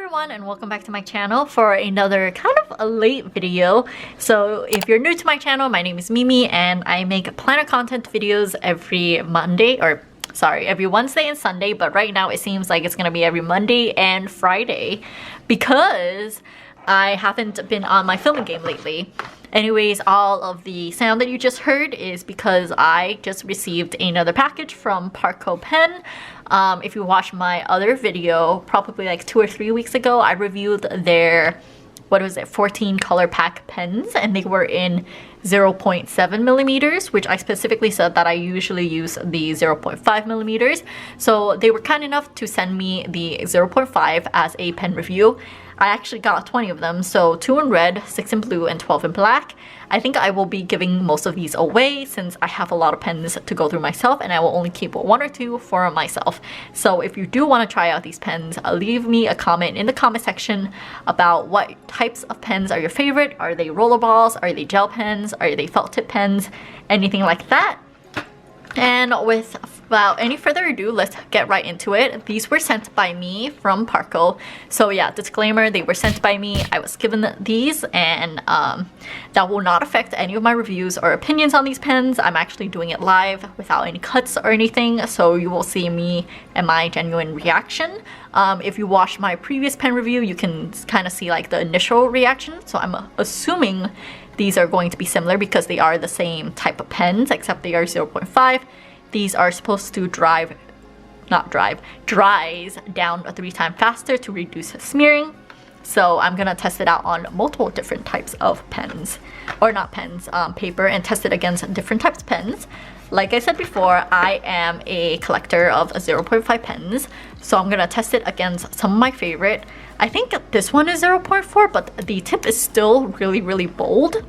everyone, and welcome back to my channel for another kind of a late video. So if you're new to my channel, my name is Mimi and I make planner content videos every Wednesday and Sunday, but right now it seems like it's gonna be every Monday and Friday because I haven't been on my filming game lately. Anyways, all of the sound that you just heard is because I just received another package from Parkoo Pen. If you watched my other video, probably like 2 or 3 weeks ago, I reviewed their, 14 color pack pens, and they were in 0.7 millimeters, which I specifically said that I usually use the 0.5 millimeters. So they were kind enough to send me the 0.5 as a pen review. I actually got 20 of them, so 2 in red, 6 in blue, and 12 in black. I think I will be giving most of these away since I have a lot of pens to go through myself, and I will only keep 1 or 2 for myself. So if you do want to try out these pens, leave me a comment in the comment section about what types of pens are your favorite. Are they rollerballs? Are they gel pens? Are they felt tip pens? Anything like that. And without any further ado, let's get right into it. These were sent by me from Parkoo. So yeah, disclaimer, they were sent by me. I was given these, and that will not affect any of my reviews or opinions on these pens. I'm actually doing it live without any cuts or anything, so you will see me and my genuine reaction. If you watched my previous pen review, you can kind of see like the initial reaction. So I'm assuming these are going to be similar because they are the same type of pens, except they are 0.5. These are supposed to dries down 3 times faster to reduce smearing. So I'm gonna test it out on multiple different types of pens, or not pens, paper, and test it against different types of pens. Like I said before, I am a collector of 0.5 pens, so I'm gonna test it against some of my favorite. I think this one is 0.4, but the tip is still really bold.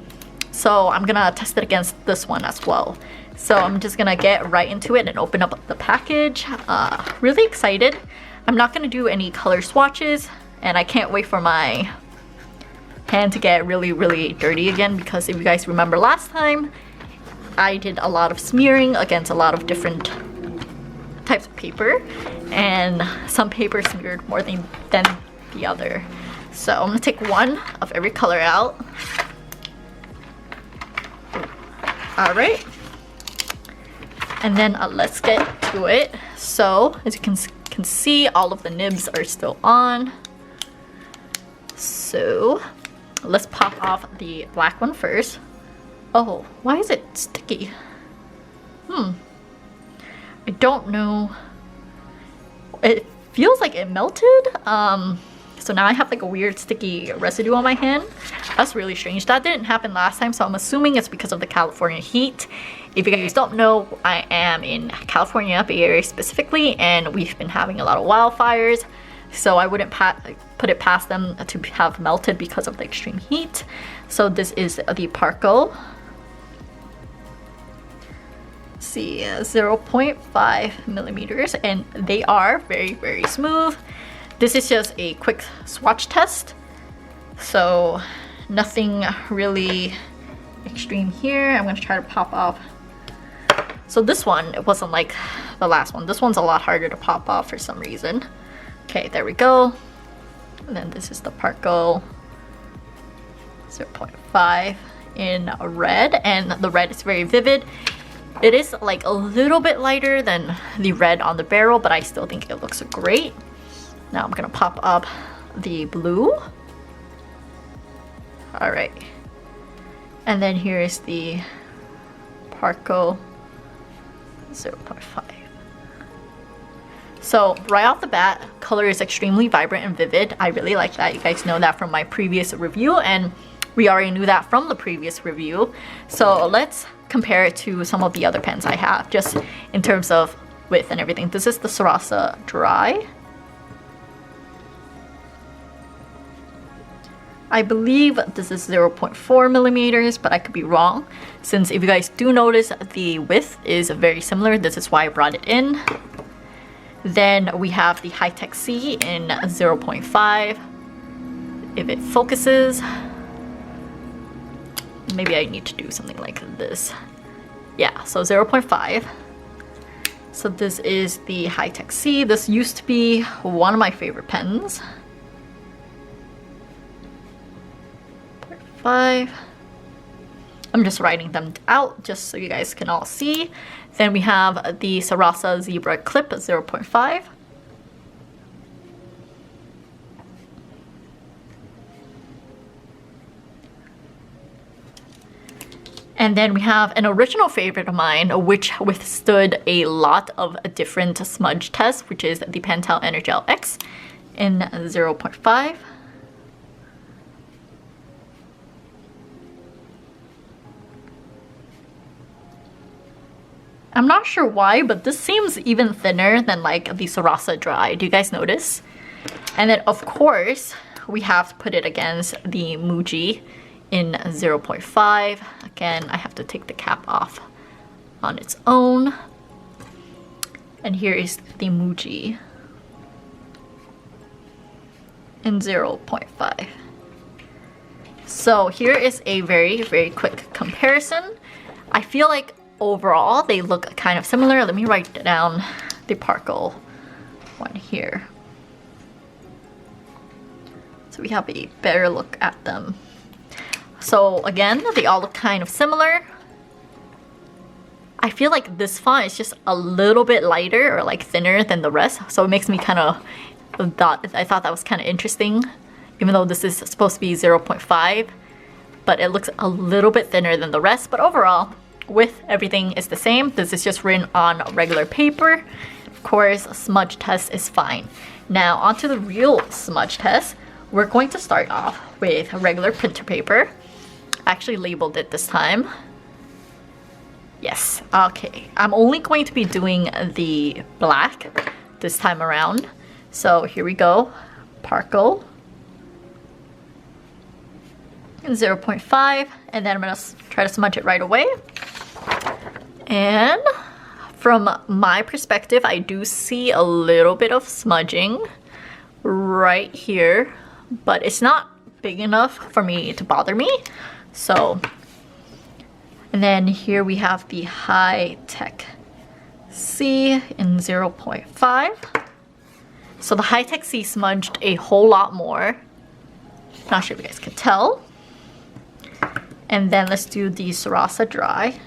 So I'm gonna test it against this one as well. So I'm just gonna get right into it and open up the package. Really excited. I'm not gonna do any color swatches, and I can't wait for my hand to get really dirty again, because if you guys remember last time, I did a lot of smearing against a lot of different types of paper, and some paper smeared more than the other. So I'm gonna take 1 of every color out. Alright, and then let's get to it. So as you can see, all of the nibs are still on. So let's pop off the black one first. Oh, why is it sticky? I don't know. It feels like it melted. So now I have like a weird sticky residue on my hand. That's really strange. That didn't happen last time, so I'm assuming it's because of the California heat. If you guys don't know, I am in California, Bay Area specifically, and we've been having a lot of wildfires. So I wouldn't put it past them to have melted because of the extreme heat. So this is the Parkoo. See, 0.5 millimeters, and they are very smooth. This is just a quick swatch test, so nothing really extreme here. I'm gonna try to pop off. So this one, it wasn't like the last one. This one's a lot harder to pop off for some reason. Okay, there we go. And then this is the Parkoo 0.5 in red, and the red is very vivid. It is like a little bit lighter than the red on the barrel, but I still think it looks great. Now I'm gonna pop up the blue. Alright. And then here is the Parkoo 0.5. So right off the bat, color is extremely vibrant and vivid. I really like that. You guys know that from my previous review, and we already knew that from the previous review. So let's compare it to some of the other pens I have, just in terms of width and everything. This is the Sarasa Dry. I believe this is 0.4 millimeters, but I could be wrong. Since if you guys do notice, the width is very similar. This is why I brought it in. Then we have the High Tech C in 0.5. If it focuses, maybe I need to do something like this. Yeah, so 0.5. So this is the High Tech C. This used to be one of my favorite pens. 0.5. I'm just writing them out just so you guys can all see. Then we have the Sarasa Zebra Clip 0.5. And then we have an original favorite of mine, which withstood a lot of different smudge tests, which is the Pentel Energel X in 0.5. I'm not sure why, but this seems even thinner than like the Sarasa Dry. Do you guys notice? And then of course, we have to put it against the Muji in 0.5. Again, I have to take the cap off on its own. And here is the Muji in 0.5. So here is a very, very quick comparison. I feel like overall they look kind of similar. Let me write down the Parkoo one here, so we have a better look at them. So again, they all look kind of similar. I feel like this font is just a little bit lighter or like thinner than the rest, so it makes me kind of I thought that was kind of interesting, even though this is supposed to be 0.5, but it looks a little bit thinner than the rest. But overall, with everything is the same. This is just written on regular paper. Of course, smudge test is fine. Now onto the real smudge test. We're going to start off with regular printer paper. I actually labeled it this time. Yes, okay. I'm only going to be doing the black this time around. So here we go. Parkoo in 0.5, and then I'm gonna try to smudge it right away. And from my perspective, I do see a little bit of smudging right here, but it's not big enough for me to bother me. So, and then here we have the High Tech C in 0.5. So the High Tech C smudged a whole lot more. Not sure if you guys can tell. And then let's do the Sarasa Dry.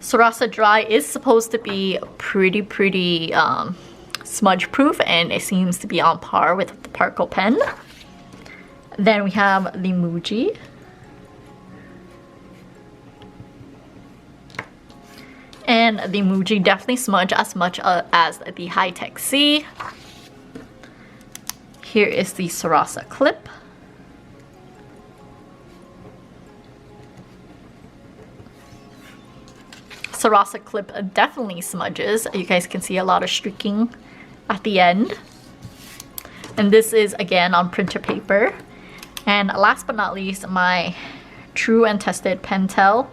Sarasa Dry is supposed to be pretty smudge proof, and it seems to be on par with the Parkoo pen. Then we have the Muji. And the Muji definitely smudge as much as the High Tech C. Here is the Sarasa Clip. Sarasa Clip definitely smudges. You guys can see a lot of streaking at the end. And this is again on printer paper. And last but not least, my true and tested Pentel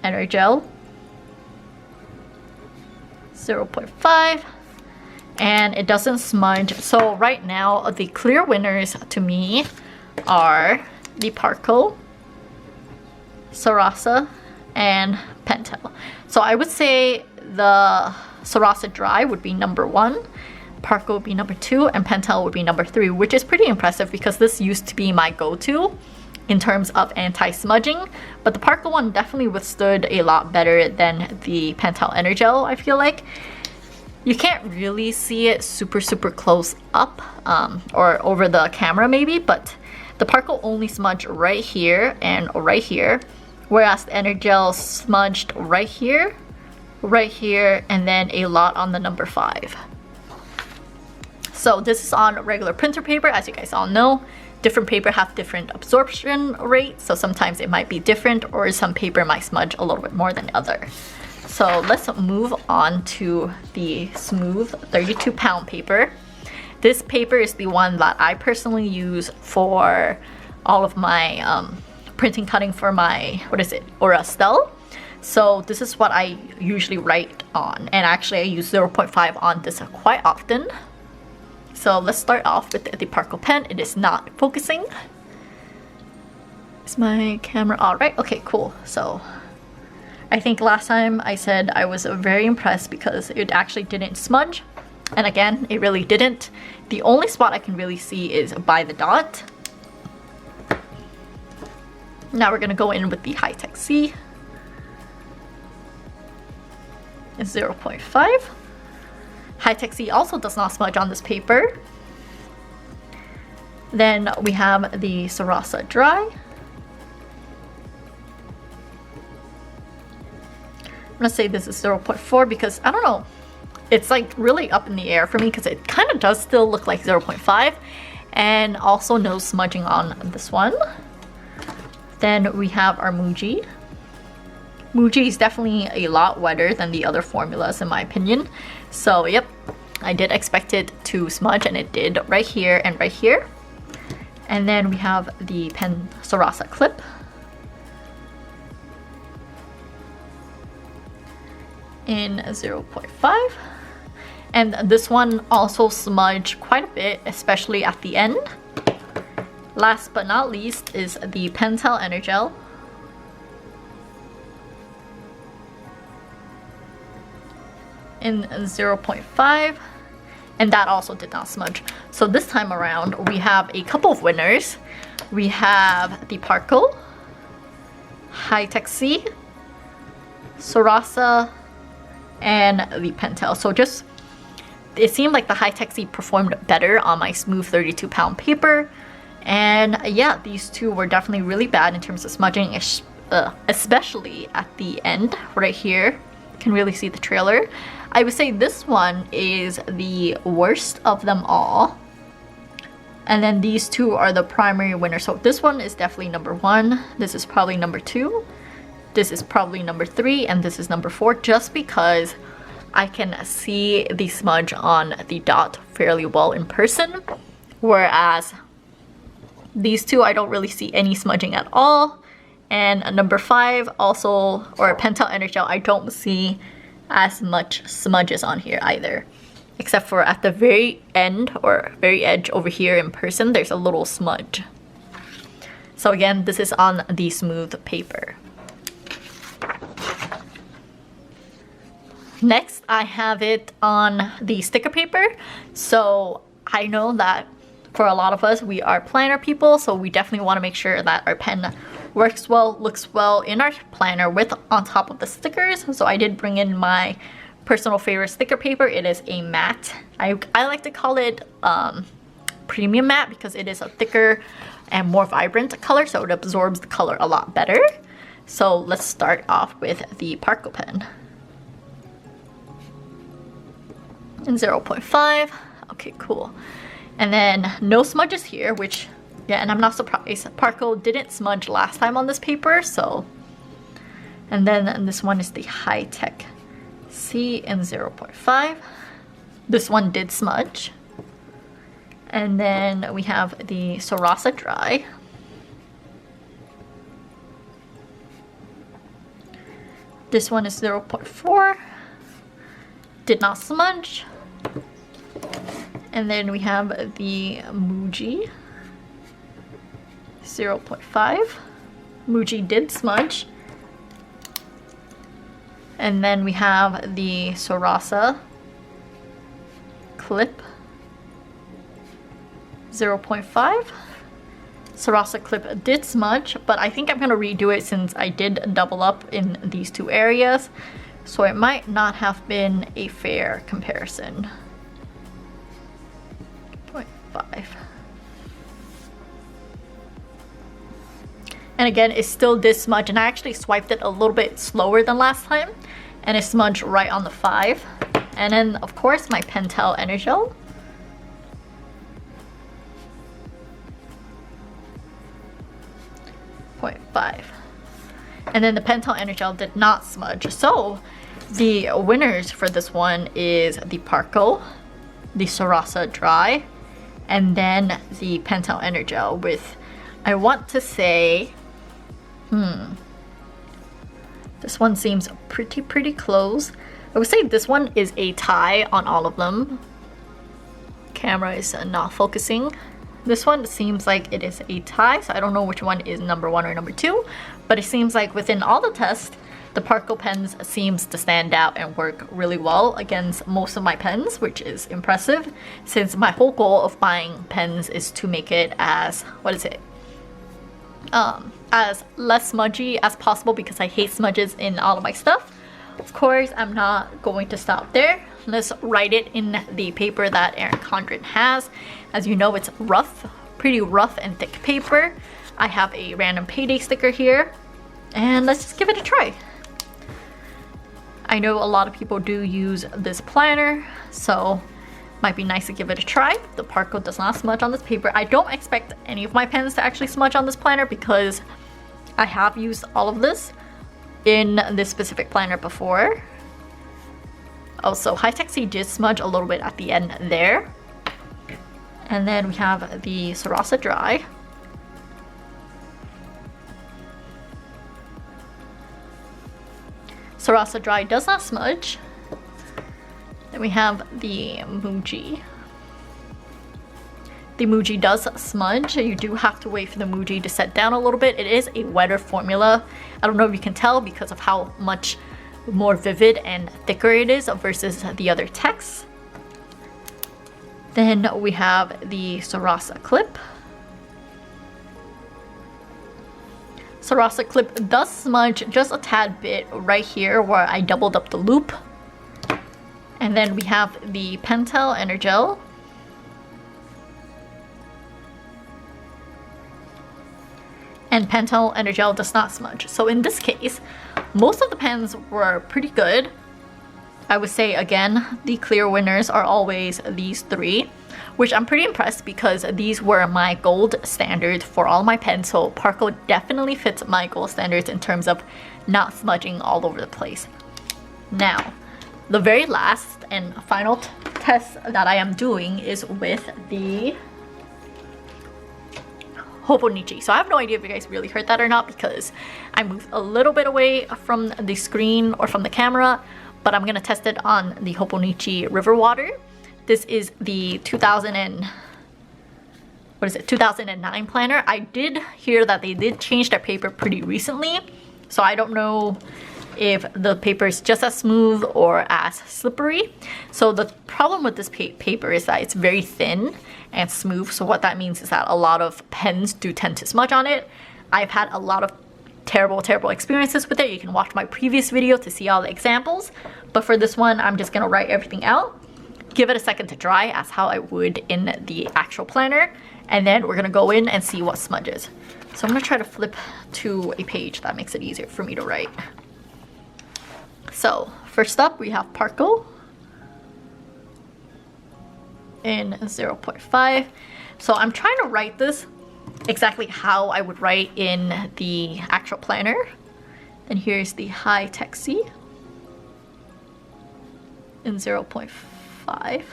Energel 0.5. And it doesn't smudge. So right now the clear winners to me are the Parkoo, Sarasa, and Pentel. So I would say the Sarasa Dry would be number 1, Parkoo would be number 2, and Pentel would be number 3, which is pretty impressive because this used to be my go-to in terms of anti-smudging. But the Parkoo one definitely withstood a lot better than the Pentel Energel, I feel like. You can't really see it super close up or over the camera maybe, but the Parkoo only smudged right here and right here, whereas the Energel smudged right here, and then a lot on the number 5. So this is on regular printer paper, as you guys all know. Different paper have different absorption rates, so sometimes it might be different, or some paper might smudge a little bit more than the other. So let's move on to the smooth 32-pound paper. This paper is the one that I personally use for all of my printing cutting for my, Erasable. So this is what I usually write on, and actually I use 0.5 on this quite often. So let's start off with the Parkoo pen. It is not focusing. Is my camera all right? Okay, cool. So I think last time I said I was very impressed because it actually didn't smudge. And again, it really didn't. The only spot I can really see is by the dot. Now we're gonna go in with the High-Tech C. It's 0.5. High-Tech C also does not smudge on this paper. Then we have the Sarasa Dry. I'm gonna say this is 0.4 because I don't know. It's like really up in the air for me because it kind of does still look like 0.5. And also no smudging on this one. Then we have our Muji. Muji is definitely a lot wetter than the other formulas in my opinion. So yep, I did expect it to smudge and it did right here and right here. And then we have the Pen Sarasa Clip. In 0.5. And this one also smudged quite a bit, especially at the end. Last but not least is the Pentel Energel. In 0.5. And that also did not smudge. So this time around, we have a couple of winners. We have the Parkoo, High-Tech C, Sarasa, and the Pentel. So just, it seemed like the High-Tech C performed better on my smooth 32-pound paper. And yeah, these two were definitely really bad in terms of smudging, especially at the end right here. You can really see the trailer. I would say this one is the worst of them all. And then these two are the primary winners. So this one is definitely number 1. This is probably number 2. This is probably number 3. And this is number 4, just because I can see the smudge on the dot fairly well in person. Whereas these two, I don't really see any smudging at all. And number 5 also, or Pentel Energel, I don't see as much smudges on here either. Except for at the very end or very edge over here in person, there's a little smudge. So again, this is on the smooth paper. Next, I have it on the sticker paper. So I know that for a lot of us, we are planner people, so we definitely want to make sure that our pen works well, looks well in our planner with on top of the stickers. So I did bring in my personal favorite sticker paper. It is a matte. I like to call it premium matte because it is a thicker and more vibrant color, so it absorbs the color a lot better. So let's start off with the Parkoo pen. In 0.5. Okay, cool. And then no smudges here, which, yeah, and I'm not surprised. Parkoo didn't smudge last time on this paper, so. And then this one is the High-Tech C in 0.5. This one did smudge. And then we have the Sarasa Dry. This one is 0.4. Did not smudge. And then we have the Muji, 0.5. Muji did smudge. And then we have the Sarasa Clip, 0.5. Sarasa Clip did smudge, but I think I'm going to redo it since I did double up in these two areas. So it might not have been a fair comparison. 0.5. And again, it still did smudge, and I actually swiped it a little bit slower than last time, and it smudged right on the 5. And then, of course, my Pentel Energel. .5. And then the Pentel Energel did not smudge. So the winners for this one is the Parkoo, the Sarasa Dry, and then the Pentel Energel with, I want to say, this one seems pretty close. I would say this one is a tie on all of them. Camera is not focusing. This one seems like it is a tie, so I don't know which one is number 1 or number 2, but it seems like within all the tests, the Parkoo pens seems to stand out and work really well against most of my pens, which is impressive since my whole goal of buying pens is to make it as, as less smudgy as possible because I hate smudges in all of my stuff. Of course, I'm not going to stop there. Let's write it in the paper that Erin Condren has. As you know, it's rough, pretty rough and thick paper. I have a random payday sticker here, and let's just give it a try. I know a lot of people do use this planner, so might be nice to give it a try. The Parkoo does not smudge on this paper. I don't expect any of my pens to actually smudge on this planner because I have used all of this in this specific planner before. Also, High-Tech C did smudge a little bit at the end there. And then we have the Sarasa Dry. Sarasa Dry does not smudge. Then we have the Muji. The Muji does smudge. You do have to wait for the Muji to set down a little bit. It is a wetter formula. I don't know if you can tell because of how much more vivid and thicker it is versus the other texts. Then we have the Sarasa Clip. Sarasa Clip does smudge just a tad bit right here where I doubled up the loop. And then we have the Pentel Energel. And Pentel Energel does not smudge. So in this case, most of the pens were pretty good. I would say again, the clear winners are always these three, which I'm pretty impressed because these were my gold standard for all my pens. So Parkoo definitely fits my gold standards in terms of not smudging all over the place. Now, the very last and final test that I am doing is with the Hobonichi. So I have no idea if you guys really heard that or not because I moved a little bit away from the screen or from the camera, but I'm gonna test it on the Hobonichi River Water. This is the 2009 planner. I did hear that they did change their paper pretty recently, so I don't know if the paper is just as smooth or as slippery. So the problem with this paper is that it's very thin and smooth. So what that means is that a lot of pens do tend to smudge on it. I've had a lot of terrible experiences with it. You can watch my previous video to see all the examples. But for this one, I'm just gonna write everything out, give it a second to dry as how I would in the actual planner, and then we're gonna go in and see what smudges. So I'm gonna try to flip to a page that makes it easier for me to write. So first up, we have Parkoo in 0.5. So I'm trying to write this exactly how I would write in the actual planner. And here's the High-Tech C in 0.5.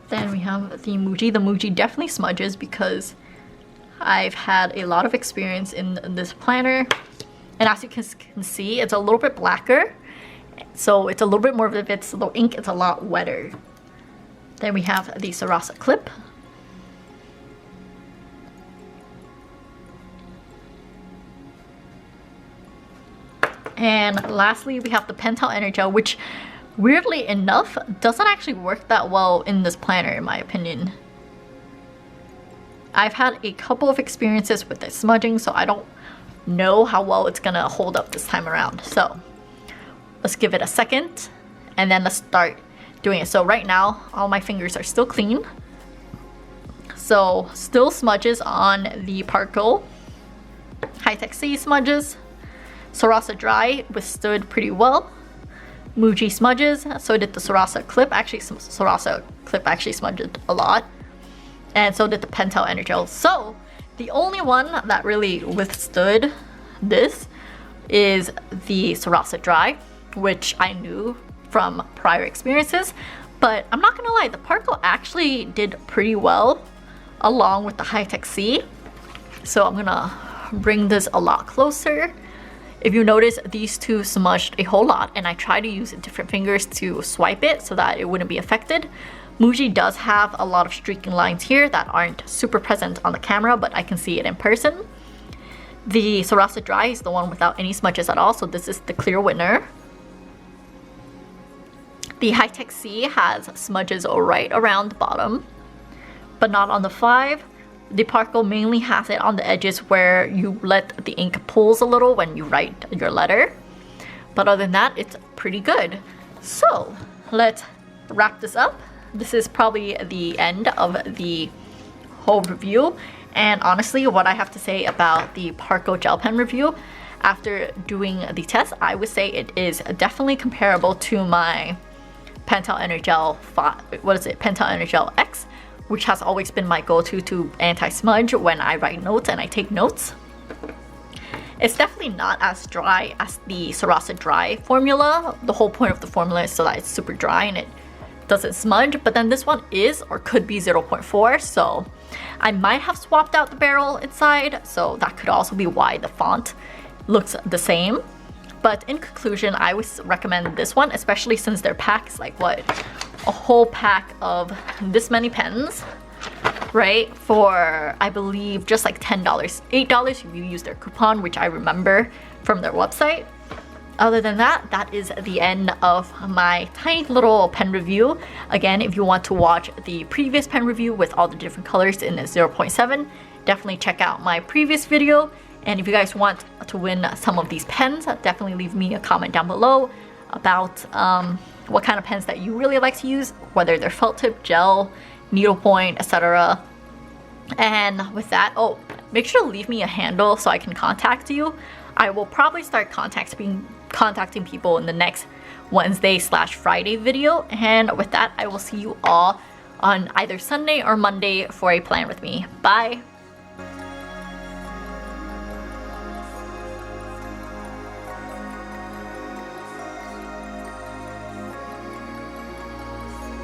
Then we have the Muji. The Muji definitely smudges because I've had a lot of experience in this planner. And as you can see, it's a little bit blacker. So it's a little bit more vivid, so the ink is a lot wetter. Then we have the Sarasa Clip. And lastly, we have the Pentel Energel, which weirdly enough doesn't actually work that well in this planner in my opinion. I've had a couple of experiences with the smudging, so I don't know how well it's gonna hold up this time around. So let's give it a second and then let's start doing it. So right now, all my fingers are still clean. So still smudges on the Parkoo. High-Tech C smudges. Sarasa Dry withstood pretty well. Muji smudges, so did the Sarasa Clip. Actually, Sarasa Clip actually smudged a lot. And so did the Pentel Energel. So the only one that really withstood this is the Sarasa Dry, which I knew from prior experiences. But I'm not gonna lie, the Parkoo actually did pretty well along with the High-Tech C. So I'm gonna bring this a lot closer. If you notice, these two smudged a whole lot, and I try to use different fingers to swipe it so that it wouldn't be affected. Muji does have a lot of streaking lines here that aren't super present on the camera, but I can see it in person. The Sarasa Dry is the one without any smudges at all, so this is the clear winner. The High Tech C has smudges right around the bottom, but not on the 5. The Parkoo mainly has it on the edges where you let the ink pulls a little when you write your letter. But other than that, it's pretty good. So let's wrap this up. This is probably the end of the whole review. And honestly, what I have to say about the Parkoo gel pen review, after doing the test, I would say it is definitely comparable to my Pentel Energel Pentel Energel X, which has always been my go-to to anti-smudge when I write notes and I take notes. It's definitely not as dry as the Sarasa Dry formula. The whole point of the formula is so that it's super dry and it doesn't smudge, but then this one is or could be 0.4, so I might have swapped out the barrel inside, so that could also be why the font looks the same. But in conclusion, I would recommend this one, especially since their pack is like what, a whole pack of this many pens, right? For I believe just like $10, $8 if you use their coupon, which I remember from their website. Other than that, that is the end of my tiny little pen review. Again, if you want to watch the previous pen review with all the different colors in the 0.7, definitely check out my previous video. And if you guys want to win some of these pens, definitely leave me a comment down below about what kind of pens that you really like to use, whether they're felt tip, gel, needlepoint, etc. And with that, oh, make sure to leave me a handle so I can contact you. I will probably start contacting people in the next Wednesday/Friday video. And with that, I will see you all on either Sunday or Monday for a plan with me. Bye!